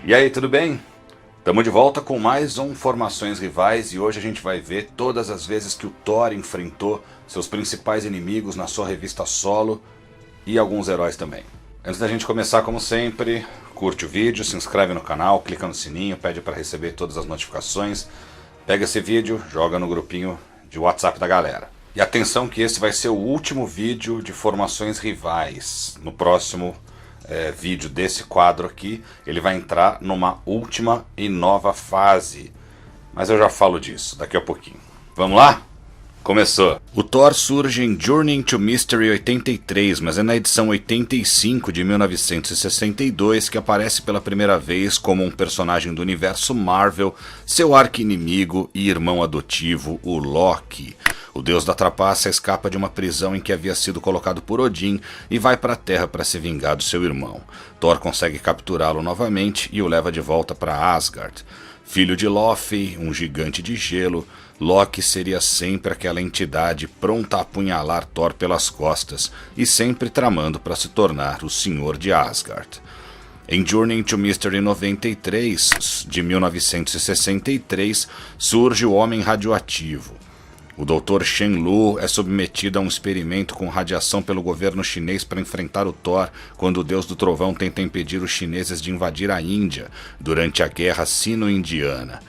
E aí, tudo bem? Estamos de volta com mais um Formações Rivais e hoje a gente vai ver todas as vezes que o Thor enfrentou seus principais inimigos na sua revista solo e alguns heróis também. Antes da gente começar, como sempre, curte o vídeo, se inscreve no canal, clica no sininho, pede para receber todas as notificações, pega esse vídeo, joga no grupinho de WhatsApp da galera. E atenção que esse vai ser o último vídeo de Formações Rivais. No próximo vídeo desse quadro aqui, ele vai entrar numa última e nova fase. Mas eu já falo disso daqui a pouquinho. Vamos lá? Começou! O Thor surge em Journey into Mystery 83, mas é na edição 85 de 1962 que aparece pela primeira vez como um personagem do universo Marvel, seu arqui-inimigo e irmão adotivo, o Loki. O deus da trapaça escapa de uma prisão em que havia sido colocado por Odin e vai para a Terra para se vingar do seu irmão. Thor consegue capturá-lo novamente e o leva de volta para Asgard. Filho de Loki, um gigante de gelo, Loki seria sempre aquela entidade pronta a apunhalar Thor pelas costas e sempre tramando para se tornar o Senhor de Asgard. Em Journey into Mystery 93, de 1963, surge o Homem Radioativo. O Dr. Shen Lu é submetido a um experimento com radiação pelo governo chinês para enfrentar o Thor quando o Deus do Trovão tenta impedir os chineses de invadir a Índia durante a Guerra Sino-Indiana.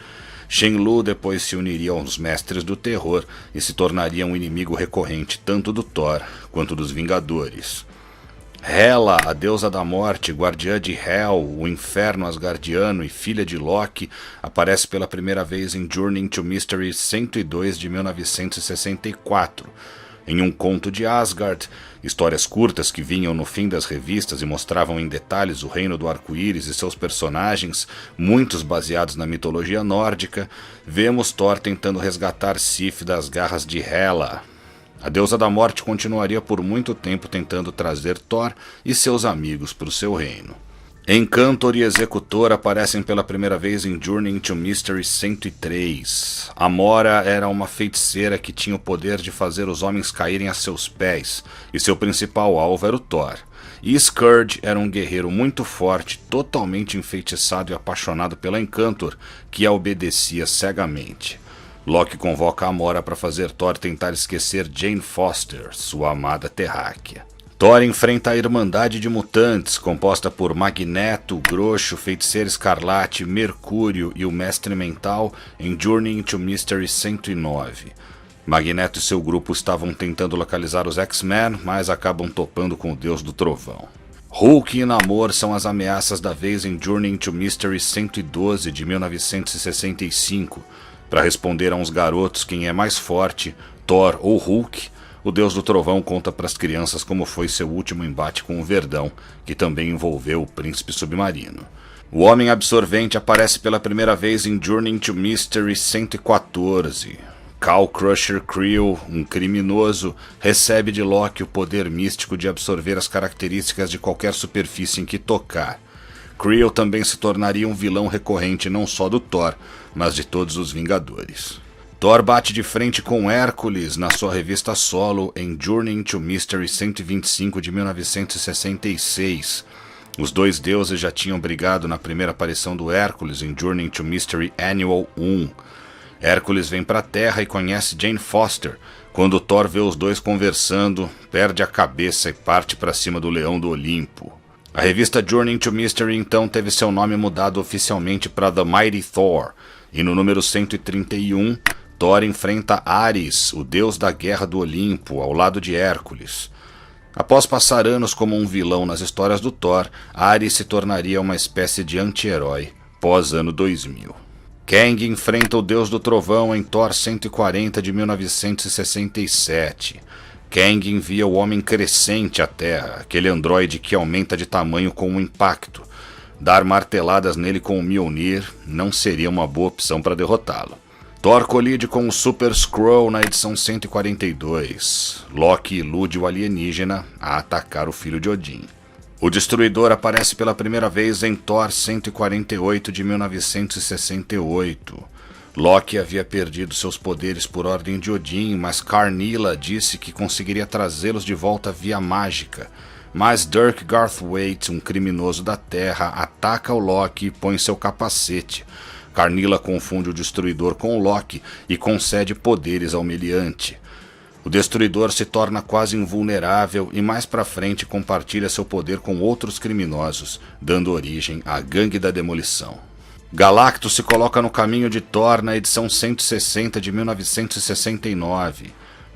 Shen Lu depois se uniria aos Mestres do Terror e se tornaria um inimigo recorrente tanto do Thor quanto dos Vingadores. Hela, a deusa da morte, guardiã de Hel, o inferno asgardiano e filha de Loki, aparece pela primeira vez em Journey into Mystery 102 de 1964. Em um conto de Asgard, histórias curtas que vinham no fim das revistas e mostravam em detalhes o reino do arco-íris e seus personagens, muitos baseados na mitologia nórdica, vemos Thor tentando resgatar Sif das garras de Hela. A deusa da morte continuaria por muito tempo tentando trazer Thor e seus amigos para o seu reino. Encantor e Executor aparecem pela primeira vez em Journey into Mystery 103. Amora era uma feiticeira que tinha o poder de fazer os homens caírem a seus pés, e seu principal alvo era o Thor. E Scourge era um guerreiro muito forte, totalmente enfeitiçado e apaixonado pela Encantor, que a obedecia cegamente. Loki convoca Amora para fazer Thor tentar esquecer Jane Foster, sua amada terráquea. Thor enfrenta a Irmandade de Mutantes, composta por Magneto, Groxo, Feiticeiro Escarlate, Mercúrio e o Mestre Mental, em Journey into Mystery 109. Magneto e seu grupo estavam tentando localizar os X-Men, mas acabam topando com o Deus do Trovão. Hulk e Namor são as ameaças da vez em Journey into Mystery 112 de 1965. Para responder a uns garotos quem é mais forte, Thor ou Hulk, o Deus do Trovão conta para as crianças como foi seu último embate com o Verdão, que também envolveu o Príncipe Submarino. O Homem Absorvente aparece pela primeira vez em Journey into Mystery 114. Cal Crusher Creel, um criminoso, recebe de Loki o poder místico de absorver as características de qualquer superfície em que tocar. Creel também se tornaria um vilão recorrente não só do Thor, mas de todos os Vingadores. Thor bate de frente com Hércules na sua revista solo em Journey into Mystery 125 de 1966. Os dois deuses já tinham brigado na primeira aparição do Hércules em Journey into Mystery Annual 1. Hércules vem para a Terra e conhece Jane Foster. Quando Thor vê os dois conversando, perde a cabeça e parte para cima do Leão do Olimpo. A revista Journey into Mystery então teve seu nome mudado oficialmente para The Mighty Thor, e no número 131, Thor enfrenta Ares, o deus da guerra do Olimpo, ao lado de Hércules. Após passar anos como um vilão nas histórias do Thor, Ares se tornaria uma espécie de anti-herói pós-ano 2000. Kang enfrenta o Deus do Trovão em Thor 140 de 1967. Kang envia o Homem Crescente à Terra, aquele androide que aumenta de tamanho com o impacto. Dar marteladas nele com o Mjolnir não seria uma boa opção para derrotá-lo. Thor colide com o Super Skrull na edição 142. Loki ilude o alienígena a atacar o filho de Odin. O Destruidor aparece pela primeira vez em Thor 148 de 1968. Loki havia perdido seus poderes por ordem de Odin, mas Karnilla disse que conseguiria trazê-los de volta via mágica. mas Dirk Garthwaite, um criminoso da Terra, ataca o Loki e põe seu capacete. Karnilla confunde o Destruidor com o Loki e concede poderes ao meliante. O Destruidor se torna quase invulnerável e mais pra frente compartilha seu poder com outros criminosos, dando origem à Gangue da Demolição. Galactus se coloca no caminho de Thor na edição 160 de 1969.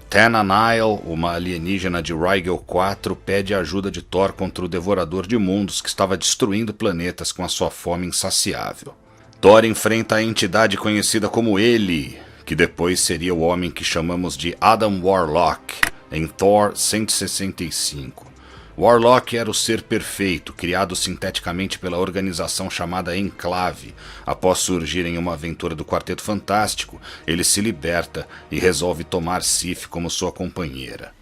Tana Nile, uma alienígena de Rigel 4, pede ajuda de Thor contra o Devorador de Mundos que estava destruindo planetas com a sua fome insaciável. Thor enfrenta a entidade conhecida como Ele, que depois seria o homem que chamamos de Adam Warlock, em Thor 165. Warlock era o ser perfeito, criado sinteticamente pela organização chamada Enclave. Após surgir em uma aventura do Quarteto Fantástico, ele se liberta e resolve tomar Sif como sua companheira.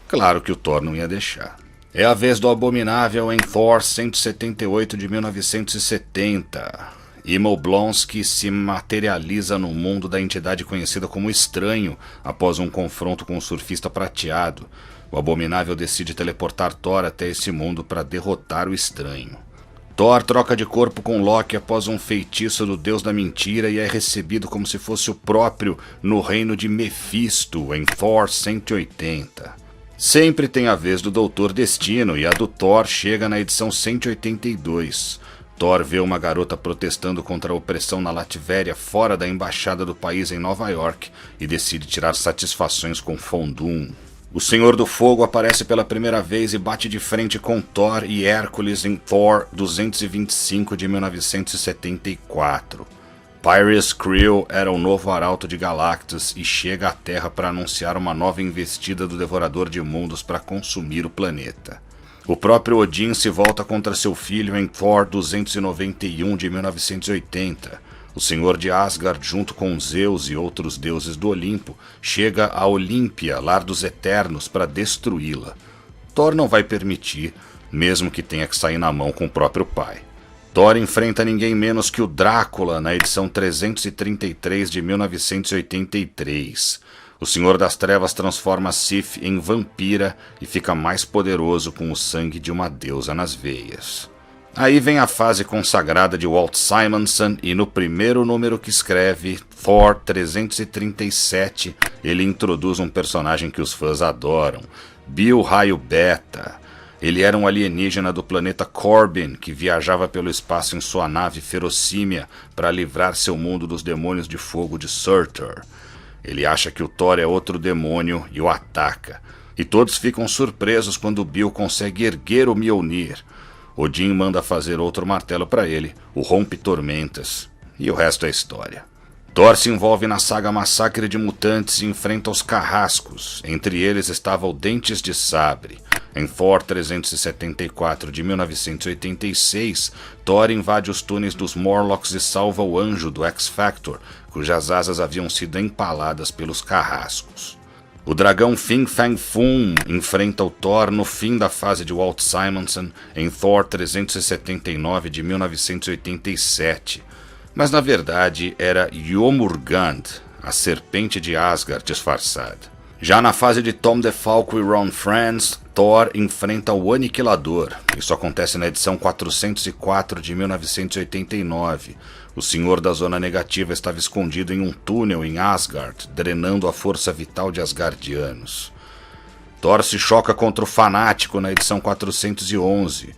Claro que o Thor não ia deixar. É a vez do Abominável em Thor 178 de 1970. Emil Blonsky se materializa no mundo da entidade conhecida como Estranho após um confronto com o Surfista Prateado. O Abominável decide teleportar Thor até esse mundo para derrotar o Estranho. Thor troca de corpo com Loki após um feitiço do Deus da Mentira e é recebido como se fosse o próprio no reino de Mephisto, em Thor 180. Sempre tem a vez do Doutor Destino e a do Thor chega na edição 182. Thor vê uma garota protestando contra a opressão na Latvéria fora da embaixada do país em Nova York e decide tirar satisfações com Fondum. O Senhor do Fogo aparece pela primeira vez e bate de frente com Thor e Hércules em Thor 225 de 1974. Pyrrhus Creel era o novo arauto de Galactus e chega à Terra para anunciar uma nova investida do Devorador de Mundos para consumir o planeta. O próprio Odin se volta contra seu filho em Thor 291 de 1980. O Senhor de Asgard, junto com Zeus e outros deuses do Olimpo, chega a Olímpia, lar dos Eternos, para destruí-la. Thor não vai permitir, mesmo que tenha que sair na mão com o próprio pai. Thor enfrenta ninguém menos que o Drácula na edição 333 de 1983. O Senhor das Trevas transforma Sif em vampira e fica mais poderoso com o sangue de uma deusa nas veias. Aí vem a fase consagrada de Walt Simonson e no primeiro número que escreve, Thor 337, ele introduz um personagem que os fãs adoram, Bill Raio Beta. Ele era um alienígena do planeta Corbin que viajava pelo espaço em sua nave Ferocímia para livrar seu mundo dos demônios de fogo de Surtur. Ele acha que o Thor é outro demônio e o ataca. E todos ficam surpresos quando Bill consegue erguer o Mjolnir. Odin manda fazer outro martelo para ele, o Rompe Tormentas. E o resto é história. Thor se envolve na saga Massacre de Mutantes e enfrenta os Carrascos. Entre eles estava o Dentes de Sabre. Em Thor 374 de 1986, Thor invade os túneis dos Morlocks e salva o anjo do X-Factor, cujas asas haviam sido empaladas pelos Carrascos. O dragão Fin Fang Foom enfrenta o Thor no fim da fase de Walt Simonson em Thor 379 de 1987. Mas na verdade era Jomurgand, a serpente de Asgard disfarçada. Já na fase de Tom DeFalco e Ron Frenz, Thor enfrenta o Aniquilador. Isso acontece na edição 404 de 1989. O Senhor da Zona Negativa estava escondido em um túnel em Asgard, drenando a força vital de asgardianos. Thor se choca contra o Fanático na edição 411.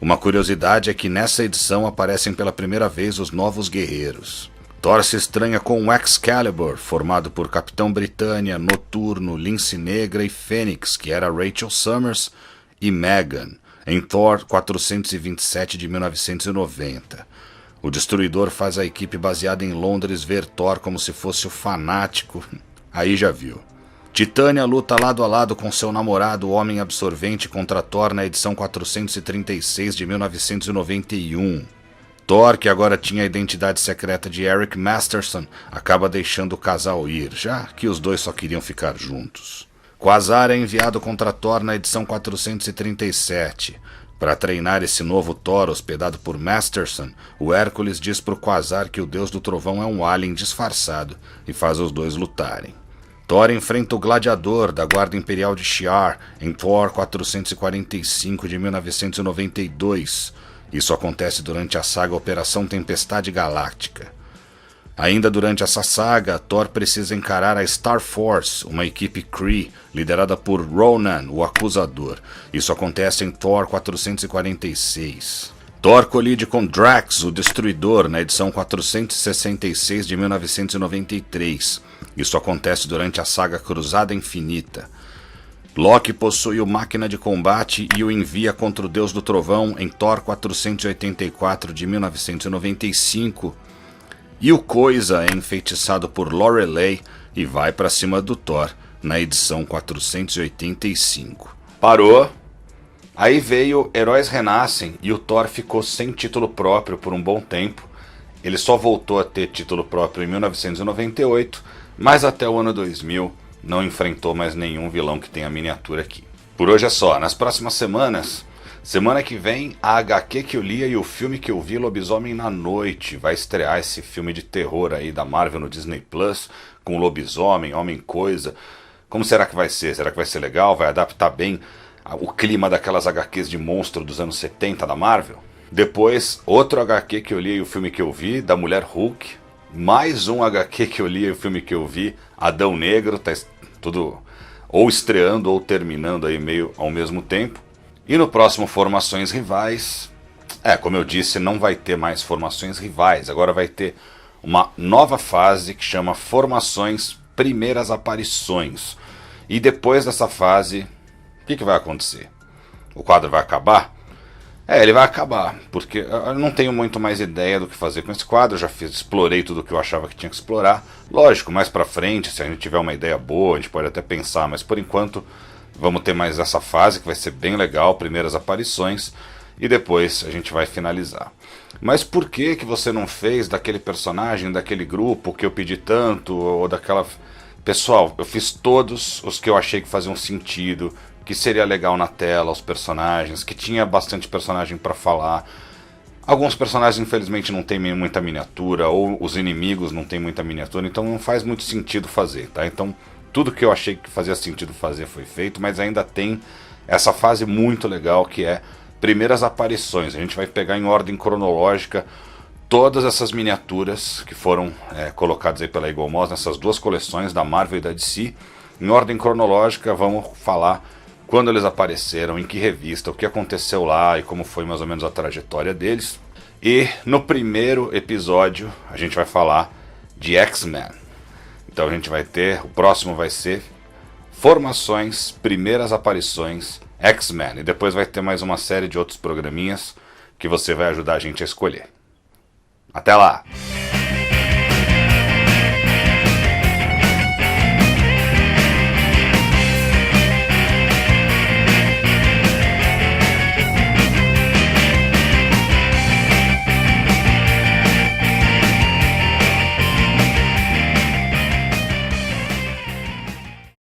Uma curiosidade é que nessa edição aparecem pela primeira vez os Novos Guerreiros. Thor se estranha com o Excalibur, formado por Capitão Britânia, Noturno, Lince Negra e Fênix, que era Rachel Summers, e Megan, em Thor 427 de 1990. O Destruidor faz a equipe baseada em Londres ver Thor como se fosse o Fanático. Aí já viu. Titânia luta lado a lado com seu namorado, o Homem Absorvente, contra Thor na edição 436 de 1991. Thor, que agora tinha a identidade secreta de Eric Masterson, acaba deixando o casal ir, já que os dois só queriam ficar juntos. Quasar é enviado contra Thor na edição 437. Para treinar esse novo Thor hospedado por Masterson, o Hércules diz pro Quasar que o Deus do Trovão é um alien disfarçado e faz os dois lutarem. Thor enfrenta o Gladiador da Guarda Imperial de Shi'ar em Thor 445 de 1992. Isso acontece durante a saga Operação Tempestade Galáctica. Ainda durante essa saga, Thor precisa encarar a Star Force, uma equipe Kree, liderada por Ronan, o Acusador. Isso acontece em Thor 446. Thor colide com Drax, o Destruidor, na edição 466 de 1993. Isso acontece durante a saga Cruzada Infinita. Loki possui o Máquina de Combate e o envia contra o Deus do Trovão em Thor 484 de 1995. E o Coisa é enfeitiçado por Lorelei e vai para cima do Thor na edição 485. Parou. Aí veio Heróis Renascem e o Thor ficou sem título próprio por um bom tempo. Ele só voltou a ter título próprio em 1998, mas até o ano 2000 não enfrentou mais nenhum vilão que tenha miniatura aqui. Por hoje é só. Nas próximas semanas, semana que vem, a HQ que eu lia e o filme que eu vi, Lobisomem na Noite. Vai estrear esse filme de terror aí da Marvel no Disney Plus, com lobisomem, homem-coisa. Como será que vai ser? Será que vai ser legal? Vai adaptar bem o clima daquelas HQs de monstro dos anos 70 da Marvel? Depois, outro HQ que eu li e o filme que eu vi, da Mulher Hulk. Mais um HQ que eu li e o filme que eu vi, Adão Negro. Tá tudo ou estreando ou terminando aí meio ao mesmo tempo. E no próximo Formações Rivais, como eu disse, não vai ter mais Formações Rivais. Agora vai ter uma nova fase que chama Formações Primeiras Aparições. E depois dessa fase, o que vai acontecer? O quadro vai acabar? Ele vai acabar, porque eu não tenho muito mais ideia do que fazer com esse quadro. Eu já explorei tudo o que eu achava que tinha que explorar. Lógico, mais pra frente, se a gente tiver uma ideia boa, a gente pode até pensar, mas por enquanto vamos ter mais essa fase que vai ser bem legal, primeiras aparições, e depois a gente vai finalizar. Mas por que você não fez daquele personagem, daquele grupo que eu pedi tanto, ou daquela... Pessoal, eu fiz todos os que eu achei que faziam sentido, que seria legal na tela, os personagens, que tinha bastante personagem pra falar. Alguns personagens infelizmente não tem muita miniatura, ou os inimigos não tem muita miniatura, então não faz muito sentido fazer, tá? Então tudo que eu achei que fazia sentido fazer foi feito, mas ainda tem essa fase muito legal que é primeiras aparições. A gente vai pegar em ordem cronológica todas essas miniaturas que foram colocadas aí pela Eagle Moss nessas duas coleções da Marvel e da DC. Em ordem cronológica vamos falar quando eles apareceram, em que revista, o que aconteceu lá e como foi mais ou menos a trajetória deles. E no primeiro episódio a gente vai falar de X-Men. Então a gente vai ter, o próximo vai ser Formações, Primeiras Aparições, X-Men. E depois vai ter mais uma série de outros programinhas que você vai ajudar a gente a escolher. Até lá!